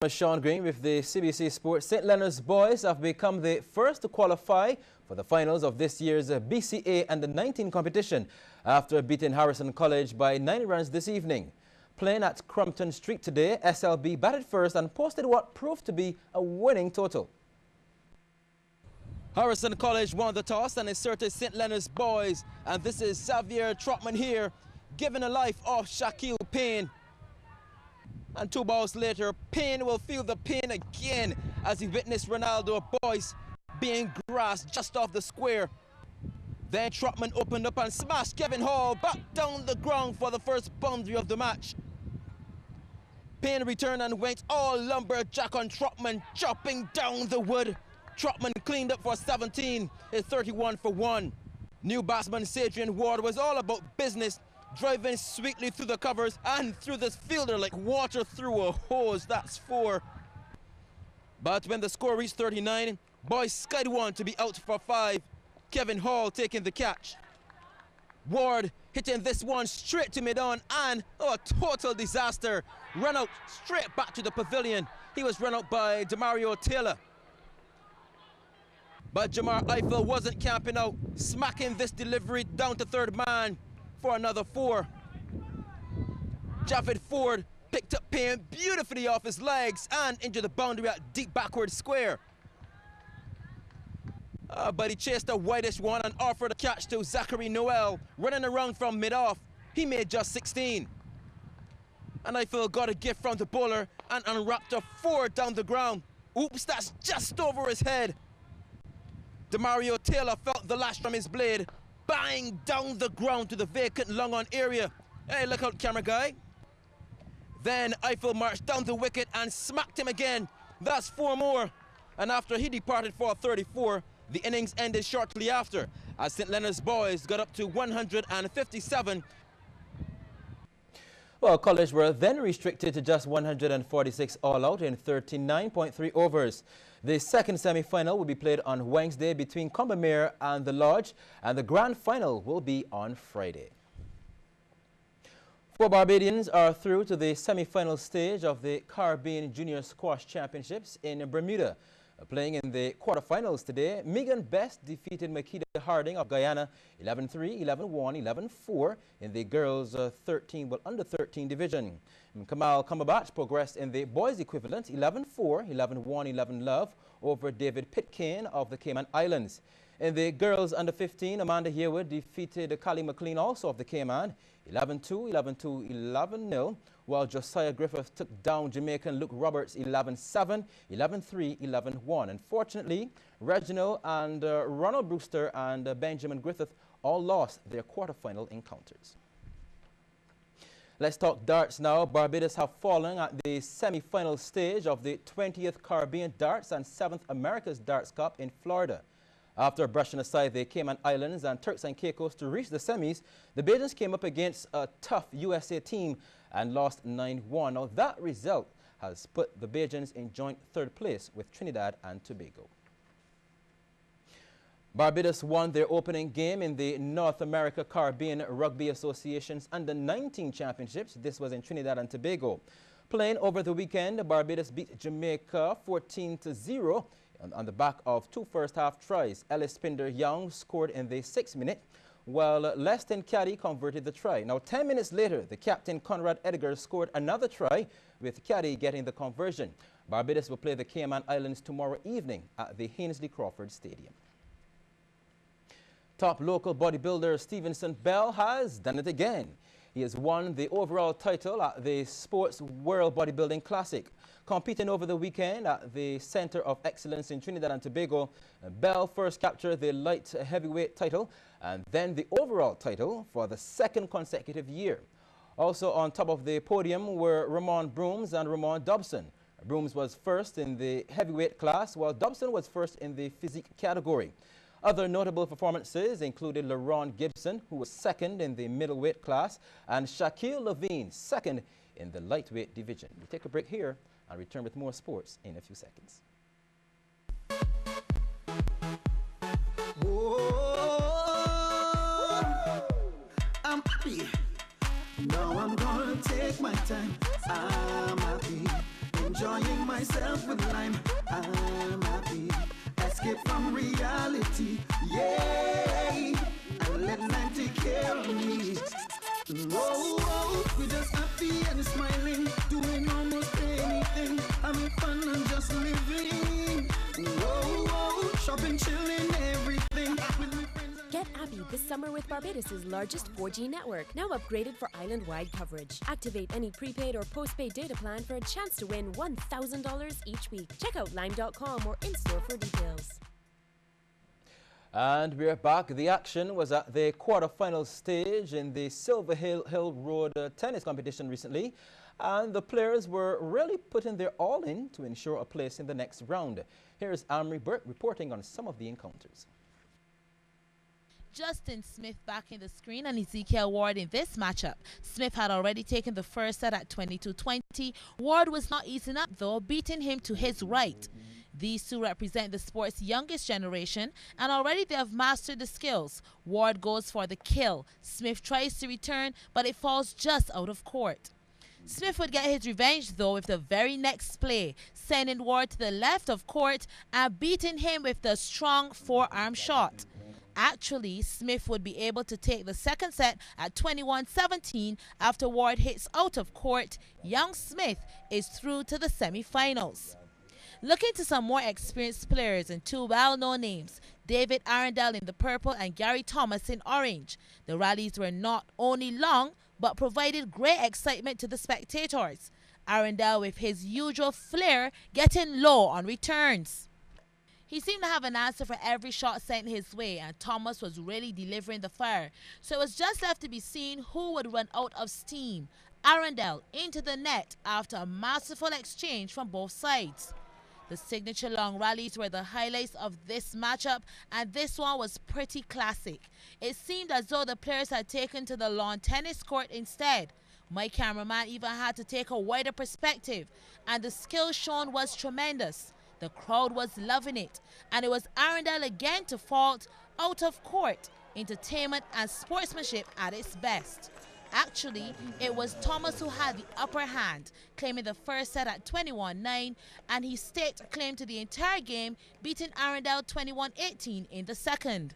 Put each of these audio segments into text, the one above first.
Sean Green with the CBC Sports. St. Leonard's boys have become the first to qualify for the finals of this year's BCA Under-19 competition after beating Harrison College by 9 runs this evening. Playing at Crumpton Street today, SLB batted first and posted what proved to be a winning total. Harrison College won the toss and inserted St. Leonard's boys, and this is Xavier Trotman here, giving a life off Shaquille Payne. And 2 balls later, Payne will feel the pain again as he witnessed Ronaldo Boyce being grassed just off the square. Then Trotman opened up and smashed Kevin Hall back down the ground for the first boundary of the match. Payne returned and went all lumberjack on Trotman, chopping down the wood. Trotman cleaned up for 17, his 31 for 1. New batsman Sadrian Ward was all about business, driving sweetly through the covers and through this fielder like water through a hose. That's 4. But when the score reached 39, Boyce skied one to be out for 5. Kevin Hall taking the catch. Ward hitting this one straight to mid-on and a total disaster. Run out straight back to the pavilion. He was run out by Demario Taylor. But Jamar Eiffel wasn't camping out, smacking this delivery down to third man for another 4. Javid Ford picked up Payne beautifully off his legs and into the boundary at deep backward square. But he chased a whitish one and offered a catch to Zachary Noel, running around from mid-off. He made just 16. And Eiffel got a gift from the bowler and unwrapped a 4 down the ground. Oops, that's just over his head. Demario Taylor felt the lash from his blade, bang down the ground to the vacant long-on area. Hey, look out, camera guy. Then Eiffel marched down the wicket and smacked him again. That's 4 more. And after he departed for 34, the innings ended shortly after, as St. Leonard's boys got up to 157. Well, College were then restricted to just 146 all-out in 39.3 overs. The second semi-final will be played on Wednesday between Combermere and the Lodge, and the grand final will be on Friday. 4 Barbadians are through to the semi-final stage of the Caribbean Junior Squash Championships in Bermuda. Playing in the quarterfinals today, Megan Best defeated Makeda Harding of Guyana 11-3, 11-1, 11-4 in the girls' under 13 division. Kamal Cumberbatch progressed in the boys' equivalent 11-4, 11-1, 11-love over David Pitcairn of the Cayman Islands. In the girls' under 15, Amanda Hayward defeated Callie McLean, also of the Cayman, 11-2, 11-2, 11-0, while Josiah Griffith took down Jamaican Luke Roberts 11-7, 11-3, 11-1. Unfortunately, Reginald and Ronald Brewster and Benjamin Griffith all lost their quarterfinal encounters. Let's talk darts now. Barbados have fallen at the semi-final stage of the 20th Caribbean Darts and 7th America's Darts Cup in Florida. After brushing aside the Cayman Islands and Turks and Caicos to reach the semis, the Bajan's came up against a tough USA team and lost 9-1. Now that result has put the Bajans in joint 3rd place with Trinidad and Tobago. Barbados won their opening game in the North America Caribbean Rugby Association's Under-19 Championships. This was in Trinidad and Tobago. Playing over the weekend, Barbados beat Jamaica 14-0 on the back of 2 first-half tries. Ellis Pinder-Young scored in the 6th minute, while Leston Caddy converted the try. Now, 10 minutes later, the captain Conrad Edgar scored another try, with Caddy getting the conversion. Barbados will play the Cayman Islands tomorrow evening at the Hainsley Crawford Stadium. Top local bodybuilder Stevenson Bell has done it again. He has won the overall title at the Sports World Bodybuilding Classic. Competing over the weekend at the Center of Excellence in Trinidad and Tobago, Bell first captured the light heavyweight title and then the overall title for the 2nd consecutive year. Also on top of the podium were Ramon Brooms and Ramon Dobson. Brooms was first in the heavyweight class, while Dobson was first in the physique category. Other notable performances included LaRon Gibson, who was 2nd in the middleweight class, and Shaquille Levine, 2nd in the lightweight division. We take a break here and return with more sports in a few seconds. Whoa, I'm happy. Now I'm gonna take my time. I'm happy. enjoying myself with lime. I'm happy, escape from reality, yeah, and let lime take care of me. Whoa, we're just happy and smiling, doing almost anything, having fun and just living. Whoa, shopping, chilling, everything. Get Abby this summer with Barbados' largest 4G network, now upgraded for island-wide coverage. Activate any prepaid or postpaid data plan for a chance to win $1,000 each week. Check out lime.com or in-store for details. And we're back. The action was at the quarterfinal stage in the Silver Hill Road tennis competition recently, and the players were really putting their all in to ensure a place in the next round. Here's Amory Burke reporting on some of the encounters. Justin Smith backing the screen and Ezekiel Ward in this matchup. Smith had already taken the first set at 22-20. Ward was not easing up though, beating him to his right. These two represent the sport's youngest generation, and already they have mastered the skills. Ward goes for the kill. Smith tries to return, but it falls just out of court. Smith would get his revenge though with the very next play, sending Ward to the left of court and beating him with the strong forearm shot. Actually, Smith would be able to take the second set at 21-17 after Ward hits out of court. Young Smith is through to the semi-finals. Looking to some more experienced players and two well-known names, David Arundel in the purple and Gary Thomas in orange. The rallies were not only long, but provided great excitement to the spectators. Arundel with his usual flair getting low on returns. He seemed to have an answer for every shot sent his way, and Thomas was really delivering the fire. So it was just left to be seen who would run out of steam. Arundel into the net after a masterful exchange from both sides. The signature long rallies were the highlights of this matchup, and this one was pretty classic. It seemed as though the players had taken to the lawn tennis court instead. My cameraman even had to take a wider perspective, and the skill shown was tremendous. The crowd was loving it, and it was Arundel again to fault out of court. Entertainment and sportsmanship at its best. Actually, it was Thomas who had the upper hand, claiming the first set at 21-9, and he staked claim to the entire game, beating Arundel 21-18 in the second.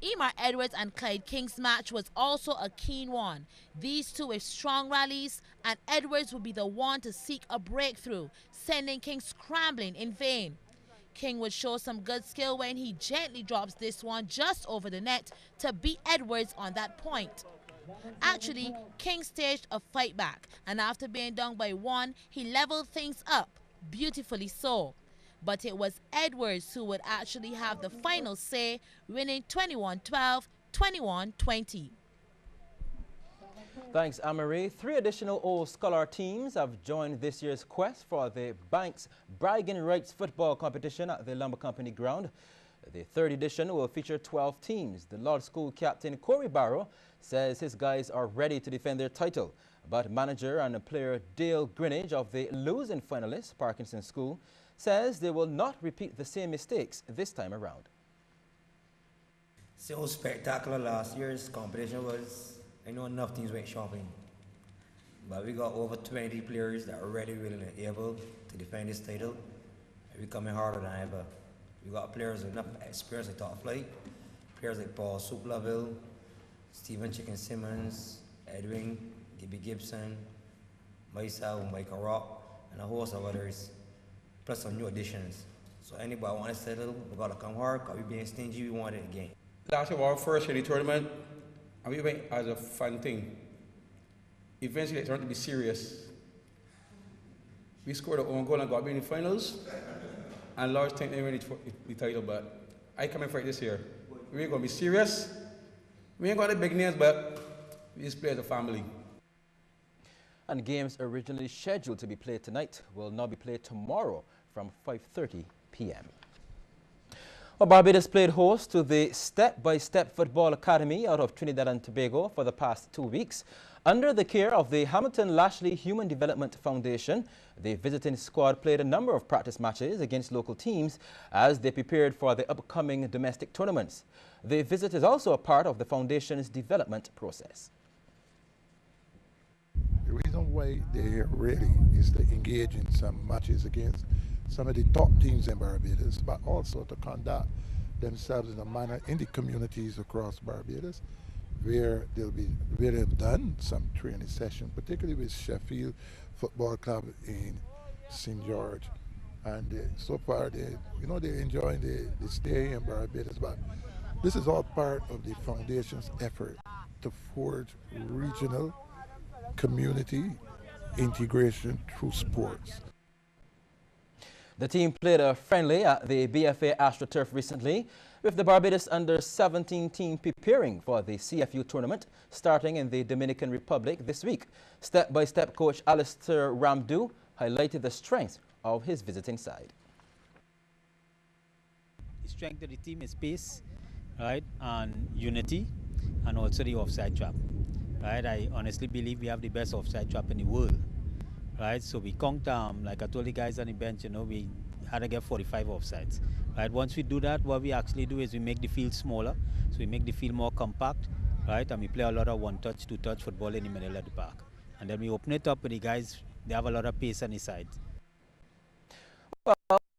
Emar Edwards and Clyde King's match was also a keen one. These two with strong rallies, and Edwards would be the one to seek a breakthrough, sending King scrambling in vain. King would show some good skill when he gently drops this one just over the net to beat Edwards on that point. Actually, King staged a fight back, and after being down by one, he leveled things up, beautifully so. But it was Edwards who would actually have the final say, winning 21-12, 21-20. Thanks, Amory. 3 additional Old Scholar teams have joined this year's quest for the Banks Bragging Rights football competition at the Lumber Company ground. The 3rd edition will feature 12 teams. The Lord School captain Corey Barrow says his guys are ready to defend their title, but manager and player Dale Greenidge of the losing finalists, Parkinson School, says they will not repeat the same mistakes this time around. So spectacular last year's competition was. I know enough teams went shopping, but we got over 20 players that are ready, willing, and able to defend this title. We're coming harder than ever. We got players with enough experience at top flight, players like Paul Suplaville, Stephen Chicken Simmons, Edwin, Gibby Gibson, myself, Michael Rock, and a host of others, plus some new additions. So anybody want to settle, we got to come hard, because we being stingy, we want it again. Last year, our first year in the tournament, and we went as a fun thing. Eventually, it turned out to be serious. We scored our own goal and got in the finals. And Lord's think they win the title, but I come in for it this year. We ain't going to be serious. We ain't got the big names, but we just play as a family. And games originally scheduled to be played tonight will now be played tomorrow from 5:30 p.m. Well, Barbados played host to the Step by Step Football Academy out of Trinidad and Tobago for the past 2 weeks. Under the care of the Hamilton Lashley Human Development Foundation, the visiting squad played a number of practice matches against local teams as they prepared for the upcoming domestic tournaments. The visit is also a part of the foundation's development process. The reason reason why they're ready is to engage in some matches against some of the top teams in Barbados, but also to conduct themselves in a manner in the communities across Barbados, where they've done some training session, particularly with Sheffield Football Club in St. George. And so far, they're enjoying the stay in Barbados. But this is all part of the foundation's effort to forge regional community integration through sports. The team played a friendly at the BFA AstroTurf recently, with the Barbados Under-17 team preparing for the CFU tournament starting in the Dominican Republic this week. Step-by-step coach Alistair Ramdu highlighted the strength of his visiting side. The strength of the team is pace, right, and unity, and also the offside trap. Right, I honestly believe we have the best offside trap in the world. Right, so we count, like I told the guys on the bench, we had to get 45 offsides. Right, once we do that, what we actually do is we make the field smaller, so we make the field more compact, right, and we play a lot of one-touch, two-touch football in the middle of the park. And then we open it up with the guys, they have a lot of pace on the sides.